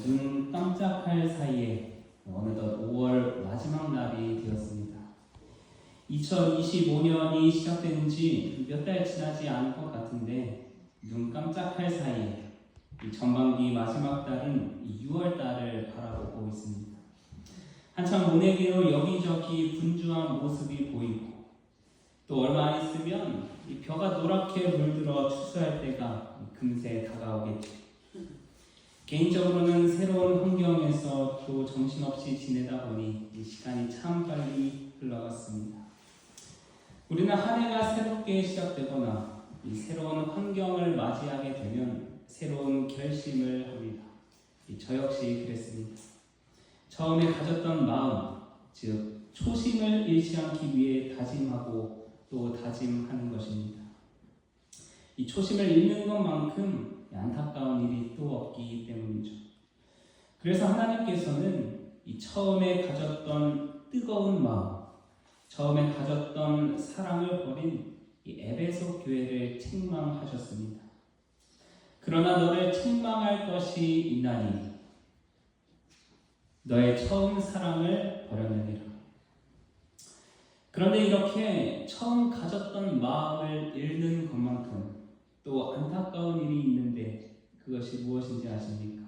눈 깜짝할 사이에 어느덧 5월 마지막 날이 되었습니다. 2025년이 시작된 지 몇 달 지나지 않은 것 같은데 눈 깜짝할 사이에 이 전반기 마지막 달인 6월 달을 바라보고 있습니다. 한참 모내기로 여기저기 분주한 모습이 보이고 또 얼마 안 있으면 이 벼가 노랗게 물들어 추수할 때가 금세 다가오겠죠. 개인적으로는 새로운 환경에서 또 정신없이 지내다 보니 이 시간이 참 빨리 흘러갔습니다. 우리는 한 해가 새롭게 시작되거나 이 새로운 환경을 맞이하게 되면 새로운 결심을 합니다. 저 역시 그랬습니다. 처음에 가졌던 마음, 즉 초심을 잃지 않기 위해 다짐하고 또 다짐하는 것입니다. 이 초심을 잃는 것만큼 안타까운 일이 또 없기 때문이죠. 그래서 하나님께서는 이 처음에 가졌던 뜨거운 마음, 처음에 가졌던 사랑을 버린 이 에베소 교회를 책망하셨습니다. 그러나 너를 책망할 것이 있나니 너의 처음 사랑을 버렸느니라. 그런데 이렇게 처음 가졌던 마음을 잃는 것만큼 또 안타까운 일이 있는데 그것이 무엇인지 아십니까?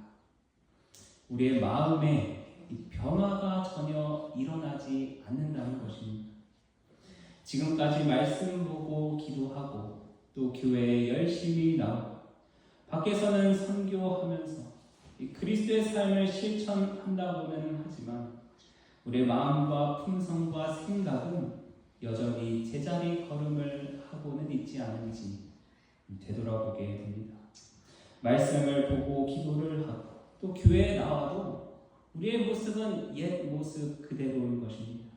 우리의 마음에 변화가 전혀 일어나지 않는다는 것입니다. 지금까지 말씀 보고 기도하고 또 교회에 열심히 나오고 밖에서는 선교하면서 그리스도의 삶을 실천한다고는 하지만 우리의 마음과 품성과 생각은 여전히 제자리 걸음을 하고는 있지 않은지 되돌아보게 됩니다. 말씀을 보고 기도를 하고 또 교회에 나와도 우리의 모습은 옛 모습 그대로인 것입니다.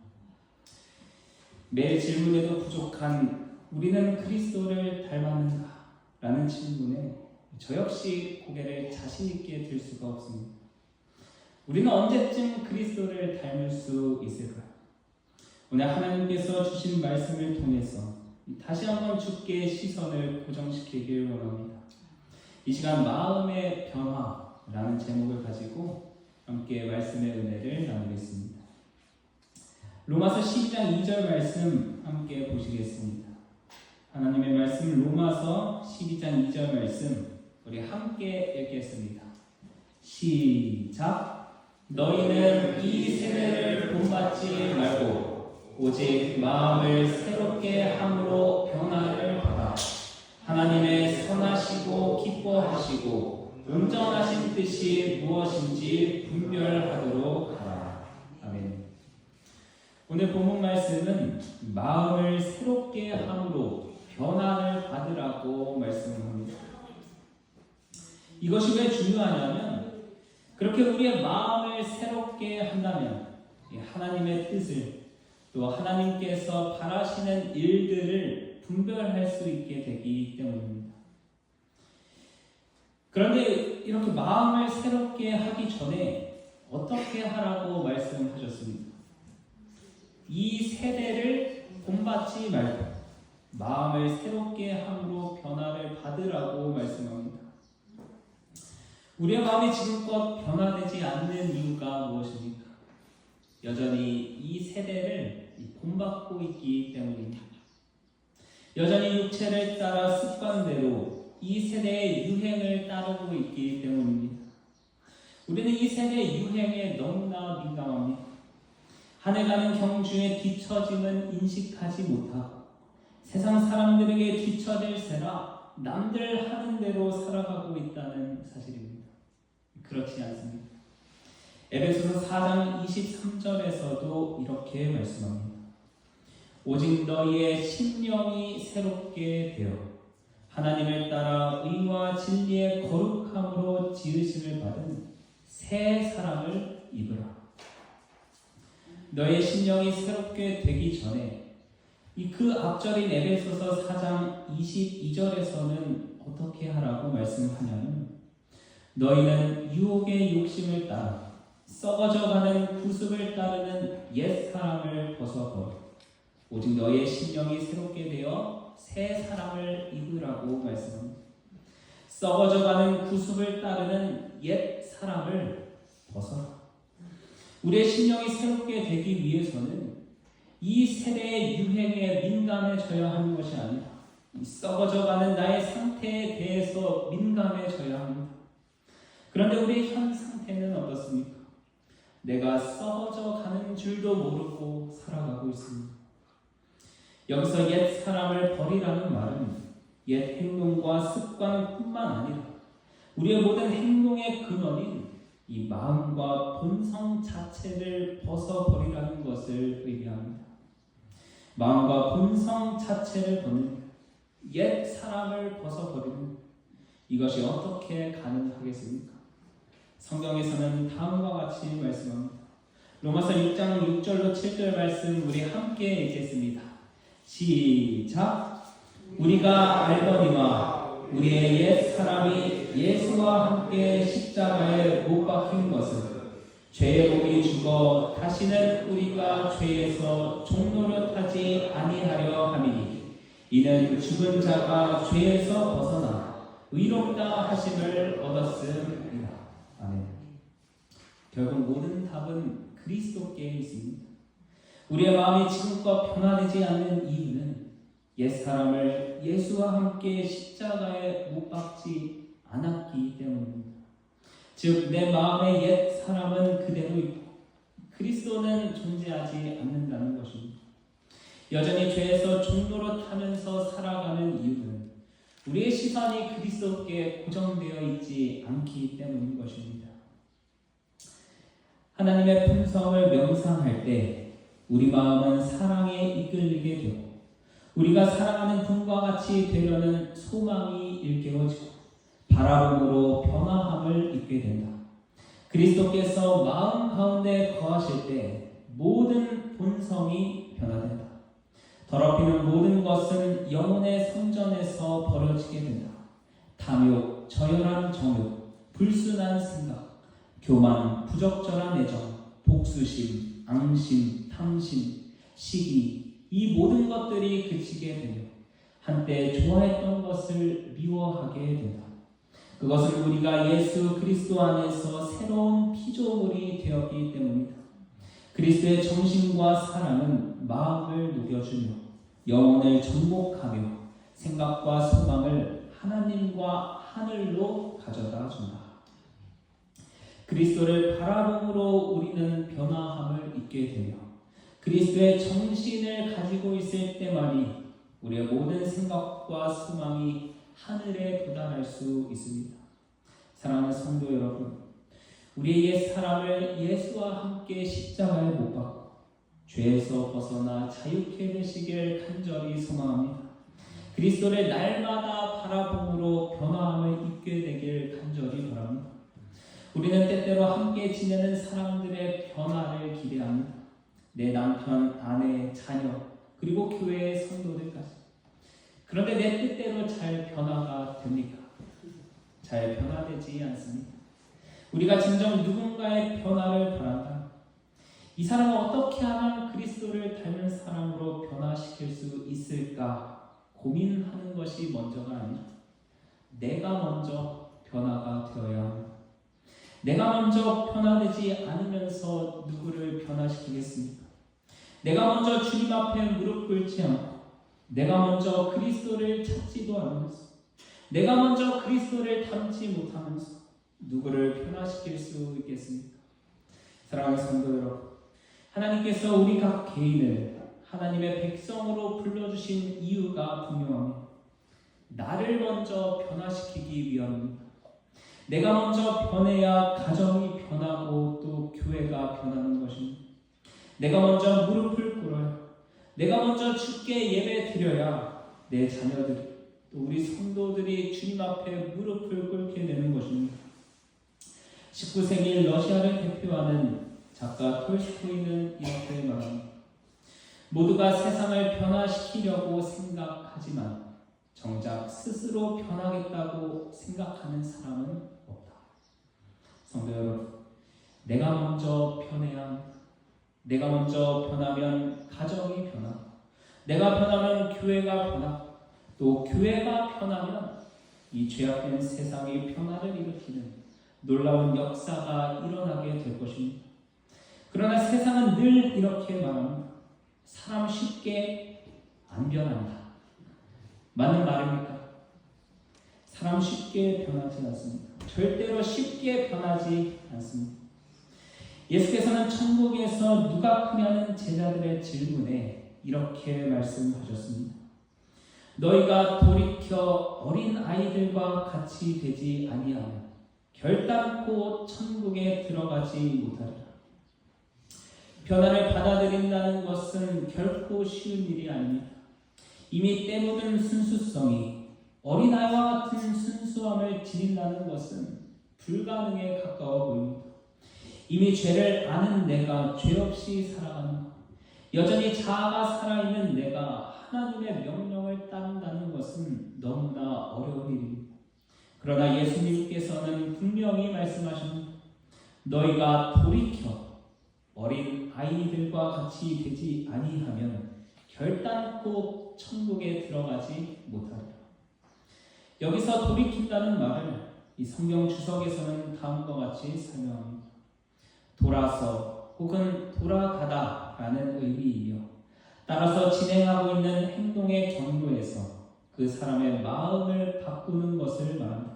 매일 질문에도 부족한 우리는 그리스도를 닮았는가? 라는 질문에 저 역시 고개를 자신 있게 들 수가 없습니다. 우리는 언제쯤 그리스도를 닮을 수 있을까요? 오늘 하나님께서 주신 말씀을 통해서 다시 한번 주께 시선을 고정시키길 원합니다. 이 시간 마음의 변화라는 제목을 가지고 함께 말씀의 은혜를 나누겠습니다. 로마서 12장 2절 말씀 함께 보시겠습니다. 하나님의 말씀 로마서 12장 2절 말씀 우리 함께 읽겠습니다. 시작! 너희는 이 세대를 본받지 말고 오직 마음을 새롭게 함으로 변화를 받아 하나님의 선하시고 기뻐하시고 온전하신 뜻이 무엇인지 분별하도록 하라. 아멘. 오늘 본문 말씀은 마음을 새롭게 함으로 변화를 받으라고 말씀합니다. 이것이 왜 중요하냐면 그렇게 우리의 마음을 새롭게 한다면 하나님의 뜻을 또 하나님께서 바라시는 일들을 분별할 수 있게 되기 때문입니다. 그런데 이렇게 마음을 새롭게 하기 전에 어떻게 하라고 말씀하셨습니까? 이 세대를 본받지 말고 마음을 새롭게 함으로 변화를 받으라고 말씀합니다. 우리의 마음이 지금껏 변화되지 않는 이유가 무엇입니까? 여전히 이 세대를 본받고 있기 때문입니다. 여전히 육체를 따라 습관대로 이 세대의 유행을 따르고 있기 때문입니다. 우리는 이 세대의 유행에 너무나 민감합니다. 한 해가는 경주에 뒤처짐은 인식하지 못하고 세상 사람들에게 뒤처질세라 남들 하는 대로 살아가고 있다는 사실입니다. 그렇지 않습니다. 에베소서 4장 23절에서도 이렇게 말씀합니다. 오직 너희의 심령이 새롭게 되어 하나님을 따라 의와 진리의 거룩함으로 지으심을 받은 새 사람을 입으라. 너의 심령이 새롭게 되기 전에 그 앞절인 에베소서 4장 22절에서는 어떻게 하라고 말씀하냐면 너희는 유혹의 욕심을 따라 썩어져가는 구습을 따르는 옛 사람을 벗어버려 오직 너희의 심령이 새롭게 되어 새 사람을 입으라고 말씀합니다. 썩어져가는 구습을 따르는 옛 사람을 벗어라. 우리의 심령이 새롭게 되기 위해서는 이 세대의 유행에 민감해져야 하는 것이 아니라 이 썩어져가는 나의 상태에 대해서 민감해져야 합니다. 그런데 우리의 현 상태는 어떻습니까? 내가 썩어져 가는 줄도 모르고 살아가고 있습니다. 여기서 옛 사람을 버리라는 말은 옛 행동과 습관뿐만 아니라 우리의 모든 행동의 근원인 이 마음과 본성 자체를 벗어버리라는 것을 의미합니다. 마음과 본성 자체를 벗는 옛 사람을 벗어버리는 이것이 어떻게 가능하겠습니까? 성경에서는 다음과 같이 말씀합니다. 로마서 6장 6절로 7절 말씀 우리 함께 읽겠습니다. 시작! 우리가 알거니와 우리의 옛 사람이 예수와 함께 십자가에 못 박힌 것은 죄의 몸이 죽어 다시는 우리가 죄에서 종노릇하지 아니하려 함이니 이는 죽은 자가 죄에서 벗어나 의롭다 하심을 얻었음이라. 아멘. 결국 모든 답은 그리스도께 있습니다. 우리의 마음이 지금껏 변화되지 않는 이유는 옛사람을 예수와 함께 십자가에 못 박지 않았기 때문입니다. 즉 내 마음의 옛사람은 그대로 있고 그리스도는 존재하지 않는다는 것입니다. 여전히 죄에서 종노릇하면서 살아가는 이유는 우리의 시선이 그리스도께 고정되어 있지 않기 때문인 것입니다. 하나님의 품성을 명상할 때 우리 마음은 사랑에 이끌리게 되고 우리가 사랑하는 분과 같이 되려는 소망이 일깨워지고 바라봄으로 변화함을 입게 된다. 그리스도께서 마음 가운데 거하실 때 모든 본성이 변화된다. 더럽히는 모든 것은 영혼의 성전에서 버려지게 된다. 탐욕, 저열한 정욕, 불순한 생각, 교만, 부적절한 애정, 복수심, 앙심, 탐심, 시기 이 모든 것들이 그치게 되며 한때 좋아했던 것을 미워하게 된다. 그것은 우리가 예수 그리스도 안에서 새로운 피조물이 되었기 때문이다. 그리스도의 정신과 사랑은 마음을 녹여주며 영혼을 정복하며 생각과 소망을 하나님과 하늘로 가져다 준다. 그리스도를 바라봄으로 우리는 변화함을 입게 되며 그리스도의 정신을 가지고 있을 때만이 우리의 모든 생각과 소망이 하늘에 도달할 수 있습니다. 사랑하는 성도 여러분, 우리의 옛 사람을 예수와 함께 십자가에 못 박고 죄에서 벗어나 자유케 되시길 간절히 소망합니다. 그리스도를 날마다 바라봄으로 변화함을 입게 되길 간절히 바랍니다. 우리는 때때로 함께 지내는 사람들의 변화를 기대합니다. 내 남편, 아내, 자녀, 그리고 교회의 성도들까지. 그런데 내 뜻대로 잘 변화가 됩니까? 잘 변화되지 않습니다. 우리가 진정 누군가의 변화를 바란다. 이 사람은 어떻게 하면 그리스도를 닮은 사람으로 변화시킬 수 있을까 고민하는 것이 먼저가 아니라 내가 먼저 변화가 되어야 합니다. 내가 먼저 변화되지 않으면서 누구를 변화시키겠습니까? 내가 먼저 주님 앞에 무릎 꿇지 않고 내가 먼저 그리스도를 찾지도 않으면서 내가 먼저 그리스도를 닮지 못하면서 누구를 변화시킬 수 있겠습니까? 사랑하는 성도 여러분, 하나님께서 우리 각 개인을 하나님의 백성으로 불러주신 이유가 분명합니다. 나를 먼저 변화시키기 위함입니다. 내가 먼저 변해야 가정이 변하고 또 교회가 변하는 것입니다. 내가 먼저 무릎을 꿇어야, 내가 먼저 주께 예배 드려야 내 자녀들이 또 우리 성도들이 주님 앞에 무릎을 꿇게 되는 것입니다. 19세기 러시아를 대표하는 작가 톨스토이는 이렇게 말합니다. 모두가 세상을 변화시키려고 생각하지만 정작 스스로 변하겠다고 생각하는 사람은 없다. 성도 여러분, 내가 먼저 변해야 합니다. 내가 먼저 변하면 가정이 변하고, 내가 변하면 교회가 변하고, 또 교회가 변하면 이 죄악된 세상의 변화를 일으키는 놀라운 역사가 일어나게 될 것입니다. 그러나 세상은 늘 이렇게 말합니다. 사람 쉽게 안 변한다. 맞는 말입니까? 사람 쉽게 변하지 않습니다. 절대로 쉽게 변하지 않습니다. 예수께서는 천국에서 누가 크냐는 제자들의 질문에 이렇게 말씀하셨습니다. 너희가 돌이켜 어린 아이들과 같이 되지 아니하면 결단코 천국에 들어가지 못하리라. 변화를 받아들인다는 것은 결코 쉬운 일이 아닙니다. 이미 때묻은 순수성이 어린아이와 같은 순수함을 지닌다는 것은 불가능에 가까워 보입니다. 이미 죄를 아는 내가 죄 없이 살아가는 것, 여전히 자아가 살아있는 내가 하나님의 명령을 따른다는 것은 너무나 어려운 일입니다. 그러나 예수님께서는 분명히 말씀하십니다. 너희가 돌이켜 어린 아이들과 같이 되지 아니하면 결단코 천국에 들어가지 못하리라. 여기서 돌이킨다는 말을 이 성경 주석에서는 다음과 같이 설명합니다. 돌아서 혹은 돌아가다 라는 의미이며 따라서 진행하고 있는 행동의 경로에서 그 사람의 마음을 바꾸는 것을 말합니다.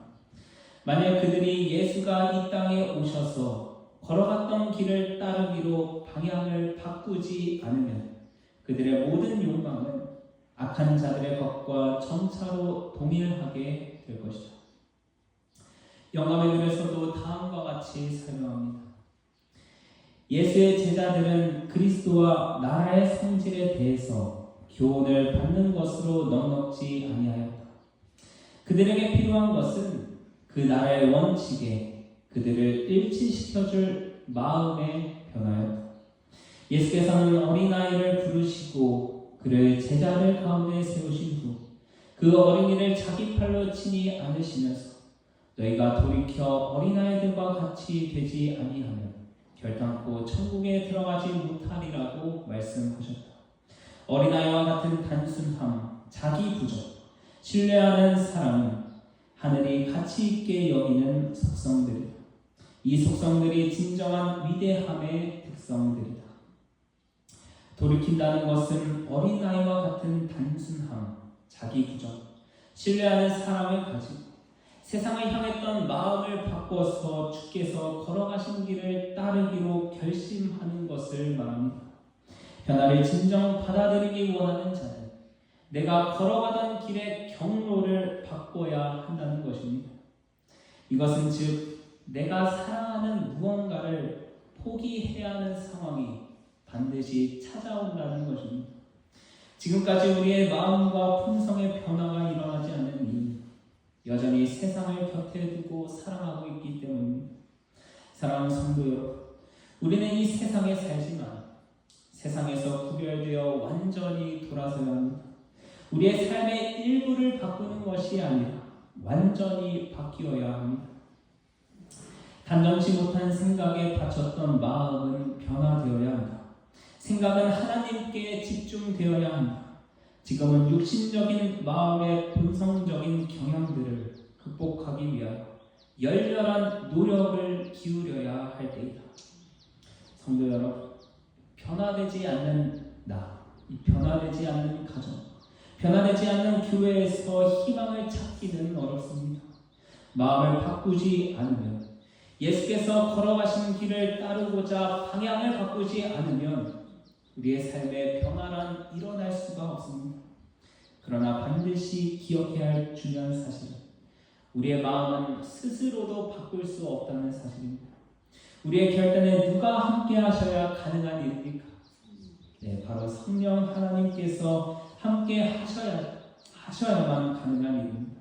만약 그들이 예수가 이 땅에 오셔서 걸어갔던 길을 따르기로 방향을 바꾸지 않으면 그들의 모든 욕망은 악한 자들의 것과 점차로 동일하게 될 것이다. 영감의 글에서도 다음과 같이 설명합니다. 예수의 제자들은 그리스도와 나라의 성질에 대해서 교훈을 받는 것으로 넉넉지 아니하였다. 그들에게 필요한 것은 그 나라의 원칙에 그들을 일치시켜줄 마음의 변화였다. 예수께서는 어린아이를 부르시고 그를 제자들 가운데 세우신 후 그 어린이를 자기 팔로 친히 안으시면서 너희가 돌이켜 어린아이들과 같이 되지 아니하면 결단코 천국에 들어가지 못하리라고 말씀하셨다. 어린아이와 같은 단순함, 자기 부족, 신뢰하는 사랑은 하늘이 가치 있게 여기는 속성들이다. 이 속성들이 진정한 위대함의 특성들이다. 돌이킨다는 것은 어린아이와 같은 단순함, 자기 부족, 신뢰하는 사랑을 가지고 세상을 향했던 마음을 바꿔서 주께서 걸어가신 길을 따르기로 결심하는 것을 말합니다. 변화를 진정 받아들이기 원하는 자는 내가 걸어가던 길의 경로를 바꿔야 한다는 것입니다. 이것은 즉 내가 사랑하는 무언가를 포기해야 하는 상황이 반드시 찾아온다는 것입니다. 지금까지 우리의 마음과 품성의 변화가 일어나지 않는 이유, 여전히 세상을 곁에 두고 사랑하고 있기 때문입니다. 사랑하는 성도 여러분, 우리는 이 세상에 살지만 세상에서 구별되어 완전히 돌아서야 합니다. 우리의 삶의 일부를 바꾸는 것이 아니라 완전히 바뀌어야 합니다. 단정치 못한 생각에 바쳤던 마음은 변화되어야 한다. 생각은 하나님께 집중되어야 한다. 지금은 육신적인 마음의 본성적인 경향들을 극복하기 위하여 열렬한 노력을 기울여야 할 때이다. 성도 여러분, 변화되지 않는 나, 이 변화되지 않는 가정, 변화되지 않는 교회에서 희망을 찾기는 어렵습니다. 마음을 바꾸지 않으면, 예수께서 걸어가신 길을 따르고자 방향을 바꾸지 않으면 우리의 삶의 변화란 일어날 수가 없습니다. 그러나 반드시 기억해야 할 중요한 사실은 우리의 마음은 스스로도 바꿀 수 없다는 사실입니다. 우리의 결단에 누가 함께 하셔야 가능한 일입니까? 네, 바로 성령 하나님께서 함께 하셔야만 가능한 일입니다.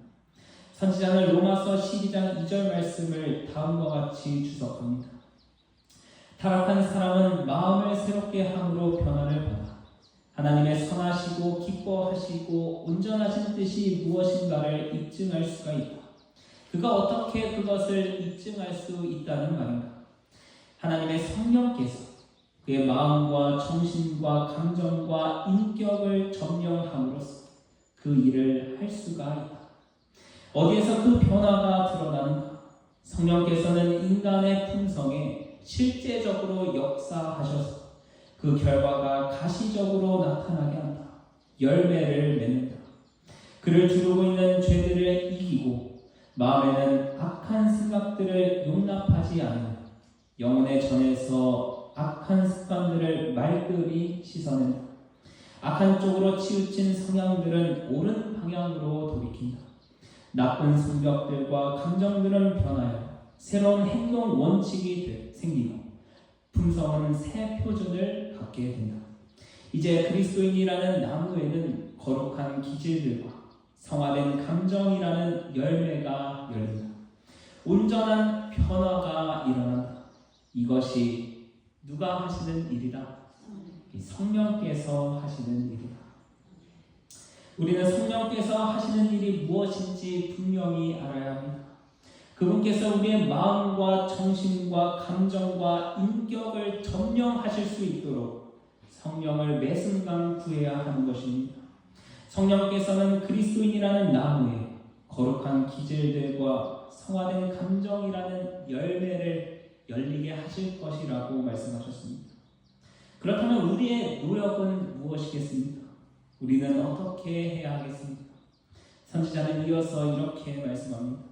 선지자는 로마서 12장 2절 말씀을 다음과 같이 주석합니다. 타락한 사람은 마음을 새롭게 함으로 변화를 받아 하나님의 선하시고 기뻐하시고 온전하신 뜻이 무엇인가를 입증할 수가 있다. 그가 어떻게 그것을 입증할 수 있다는 말인가? 하나님의 성령께서 그의 마음과 정신과 감정과 인격을 점령함으로써 그 일을 할 수가 있다. 어디에서 그 변화가 드러나는가? 성령께서는 인간의 품성에 실제적으로 역사하셔서 그 결과가 가시적으로 나타나게 한다. 열매를 맺는다. 그를 두르고 있는 죄들을 이기고 마음에는 악한 생각들을 용납하지 않으며 영혼의 전에서 악한 습관들을 말끔히 씻어낸다. 악한 쪽으로 치우친 성향들은 옳은 방향으로 돌이킨다. 나쁜 성격들과 감정들은 변하여 새로운 행동 원칙이 생기고 품성은 새 표준을 갖게 된다. 이제 그리스도인이라는 나무에는 거룩한 기질들과 성화된 감정이라는 열매가 열린다. 온전한 변화가 일어난다. 이것이 누가 하시는 일이다? 성령께서 하시는 일이다. 우리는 성령께서 하시는 일이 무엇인지 분명히 알아야 합니다. 그분께서 우리의 마음과 정신과 감정과 인격을 점령하실 수 있도록 성령을 매 순간 구해야 하는 것입니다. 성령께서는 그리스도인이라는 나무에 거룩한 기질들과 성화된 감정이라는 열매를 열리게 하실 것이라고 말씀하셨습니다. 그렇다면 우리의 노력은 무엇이겠습니까? 우리는 어떻게 해야 하겠습니까? 선지자는 이어서 이렇게 말씀합니다.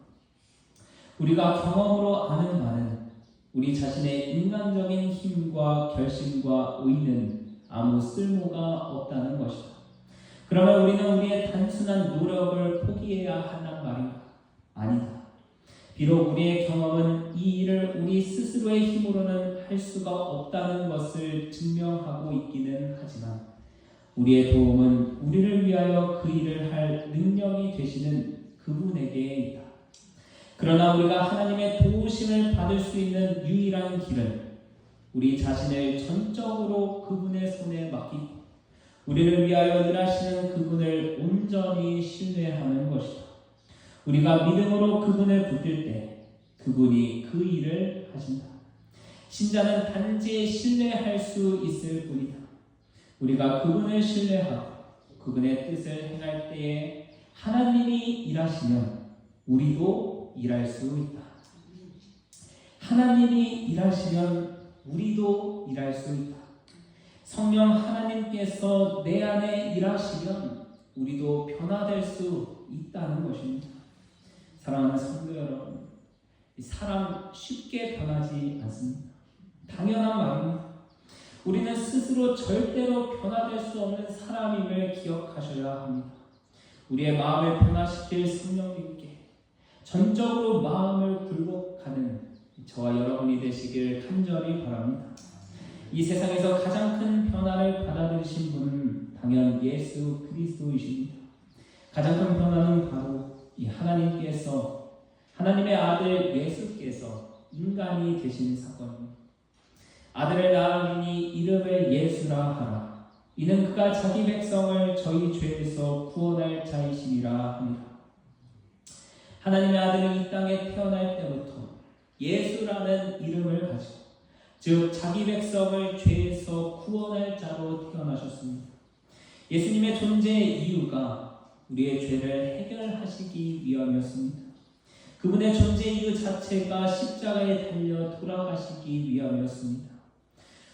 우리가 경험으로 아는 바는 우리 자신의 인간적인 힘과 결심과 의는 아무 쓸모가 없다는 것이다. 그러면 우리는 우리의 단순한 노력을 포기해야 한단 말인가? 아니다. 비록 우리의 경험은 이 일을 우리 스스로의 힘으로는 할 수가 없다는 것을 증명하고 있기는 하지만 우리의 도움은 우리를 위하여 그 일을 할 능력이 되시는 그분에게 있다. 그러나 우리가 하나님의 도우심을 받을 수 있는 유일한 길은 우리 자신을 전적으로 그분의 손에 맡기고 우리를 위하여 일하시는 그분을 온전히 신뢰하는 것이다. 우리가 믿음으로 그분을 붙들 때 그분이 그 일을 하신다. 신자는 단지 신뢰할 수 있을 뿐이다. 우리가 그분을 신뢰하고 그분의 뜻을 행할 때에 하나님이 일하시면 우리도 일할 수 있다. 하나님이 일하시면 우리도 일할 수 있다. 성령 하나님께서 내 안에 일하시면 우리도 변화될 수 있다는 것입니다. 사랑하는 성도 여러분, 사람 쉽게 변하지 않습니다. 당연한 말입니다. 우리는 스스로 절대로 변화될 수 없는 사람임을 기억하셔야 합니다. 우리의 마음을 변화시킬 성령님께 전적으로 마음을 굴복하는 저와 여러분이 되시길 간절히 바랍니다. 이 세상에서 가장 큰 변화를 받아들이신 분은 당연 예수 그리스도이십니다. 가장 큰 변화는 바로 이 하나님께서 하나님의 아들 예수께서 인간이 되신 사건입니다. 아들을 낳으니 이름을 예수라 하라. 이는 그가 자기 백성을 저희 죄에서 구원할 자이시니라 합니다. 하나님의 아들은 이 땅에 태어날 때부터 예수라는 이름을 가지고 즉 자기 백성을 죄에서 구원할 자로 태어나셨습니다. 예수님의 존재의 이유가 우리의 죄를 해결하시기 위함이었습니다. 그분의 존재 이유 자체가 십자가에 달려 돌아가시기 위함이었습니다.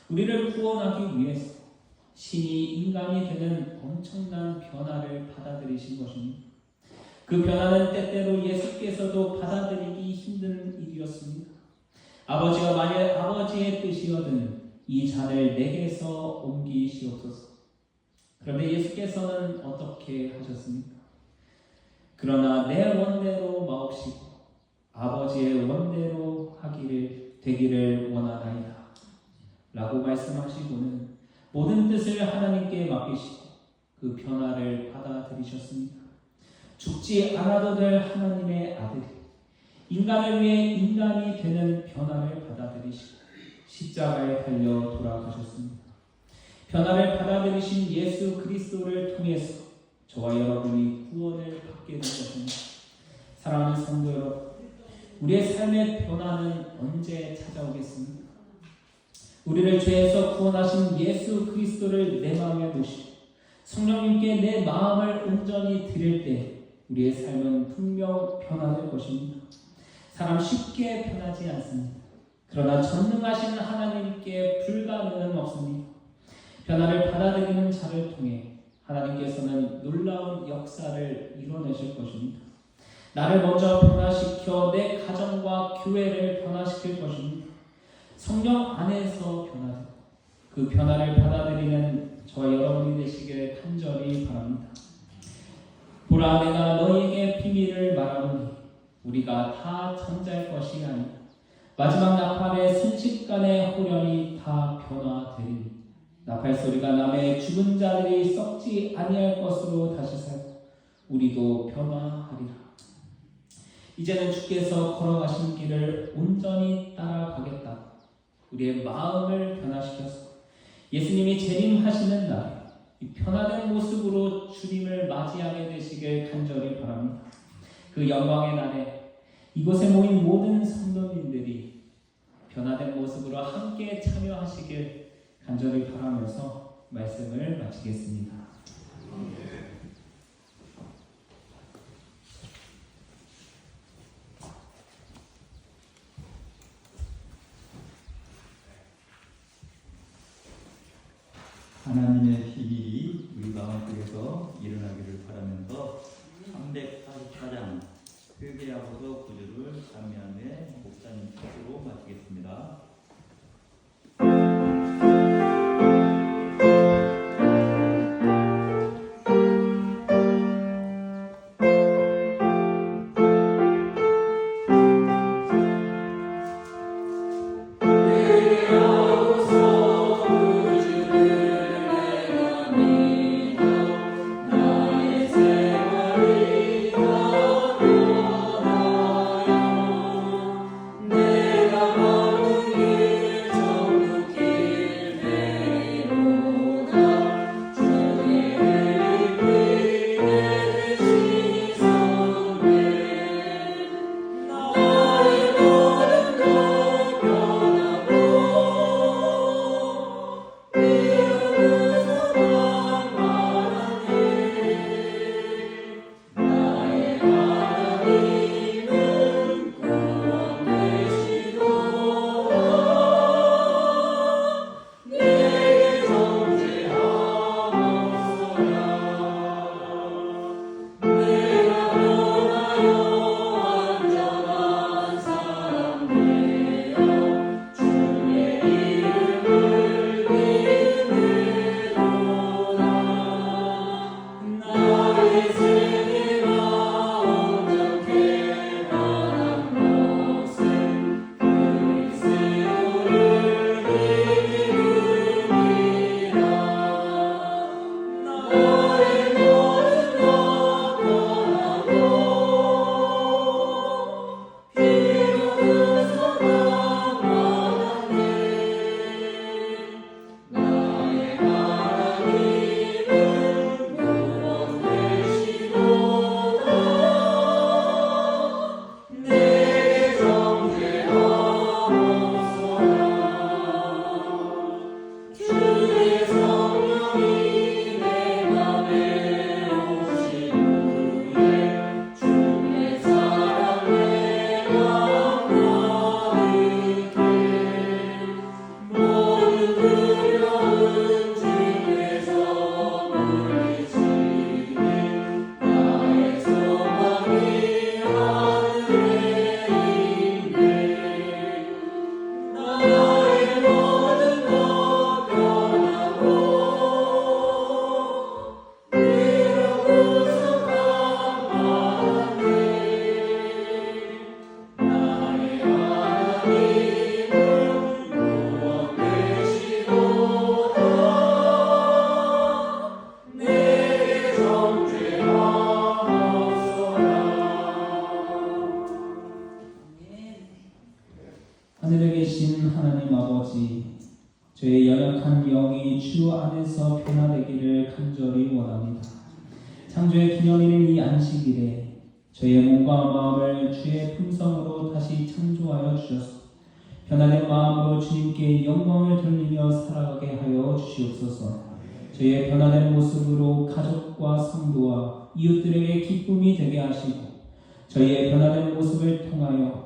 우리를 구원하기 위해서 신이 인간이 되는 엄청난 변화를 받아들이신 것입니다. 그 변화는 때때로 예수께서도 받아들이기 힘든 일이었습니다. 아버지가 만일 아버지의 뜻이거든 이 잔을 내게서 옮기시옵소서. 그런데 예수께서는 어떻게 하셨습니까? 그러나 내 원대로 마옵시고 아버지의 원대로 되기를 원하나이다 라고 말씀하시고는 모든 뜻을 하나님께 맡기시고 그 변화를 받아들이셨습니다. 죽지 않아도 될 하나님의 아들이 인간을 위해 인간이 되는 변화를 받아들이시고 십자가에 달려 돌아가셨습니다. 변화를 받아들이신 예수 그리스도를 통해서 저와 여러분이 구원을 받게 된 것입니다. 사랑하는 성도 여러분, 우리의 삶의 변화는 언제 찾아오겠습니까? 우리를 죄에서 구원하신 예수 그리스도를 내 마음에 모시고 성령님께 내 마음을 온전히 드릴 때 우리의 삶은 분명 변화될 것입니다. 사람 쉽게 변하지 않습니다. 그러나 전능하신 하나님께 불가능은 없습니다. 변화를 받아들이는 자를 통해 하나님께서는 놀라운 역사를 이뤄내실 것입니다. 나를 먼저 변화시켜 내 가정과 교회를 변화시킬 것입니다. 성령 안에서 변화되고 그 변화를 받아들이는 저와 여러분이 되시길 간절히 바랍니다. 보라, 내가 너희에게 비밀을 말하노니 우리가 다 천자일 것이 아니라 마지막 나팔의 순식간에 호련히 다 변화되리니 나팔 소리가 나매 죽은 자들이 썩지 아니할 것으로 다시 살고 우리도 변화하리라. 이제는 주께서 걸어가신 길을 온전히 따라가겠다. 우리의 마음을 변화시켜서 예수님이 재림하시는 날 이 변화된 모습으로 주님을 맞이하게 되시길 간절히 바랍니다. 그 영광의 날에 이곳에 모인 모든 성도님들이 변화된 모습으로 함께 참여하시길 간절히 바라면서 말씀을 마치겠습니다. 하나님의 비밀이 우리 마음속에서 일어나기를 바라면서 344장 회개하고도 구주를 감미함의 목사님 책으로 마치겠습니다. 하늘에 계신 하나님 아버지, 저의 연약한 영이 주 안에서 변화되기를 간절히 원합니다. 창조의 기념일인 이 안식일에 저의 몸과 마음을 주의 품성으로 다시 창조하여 주셔서 변화된 마음으로 주님께 영광을 돌리며 살아가게 하여 주시옵소서. 저의 변화된 모습으로 가족과 성도와 이웃들에게 기쁨이 되게 하시고 저희의 변화된 모습을 통하여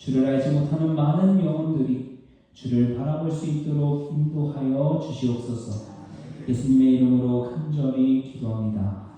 주를 알지 못하는 많은 영혼들이 주를 바라볼 수 있도록 인도하여 주시옵소서. 예수님의 이름으로 간절히 기도합니다.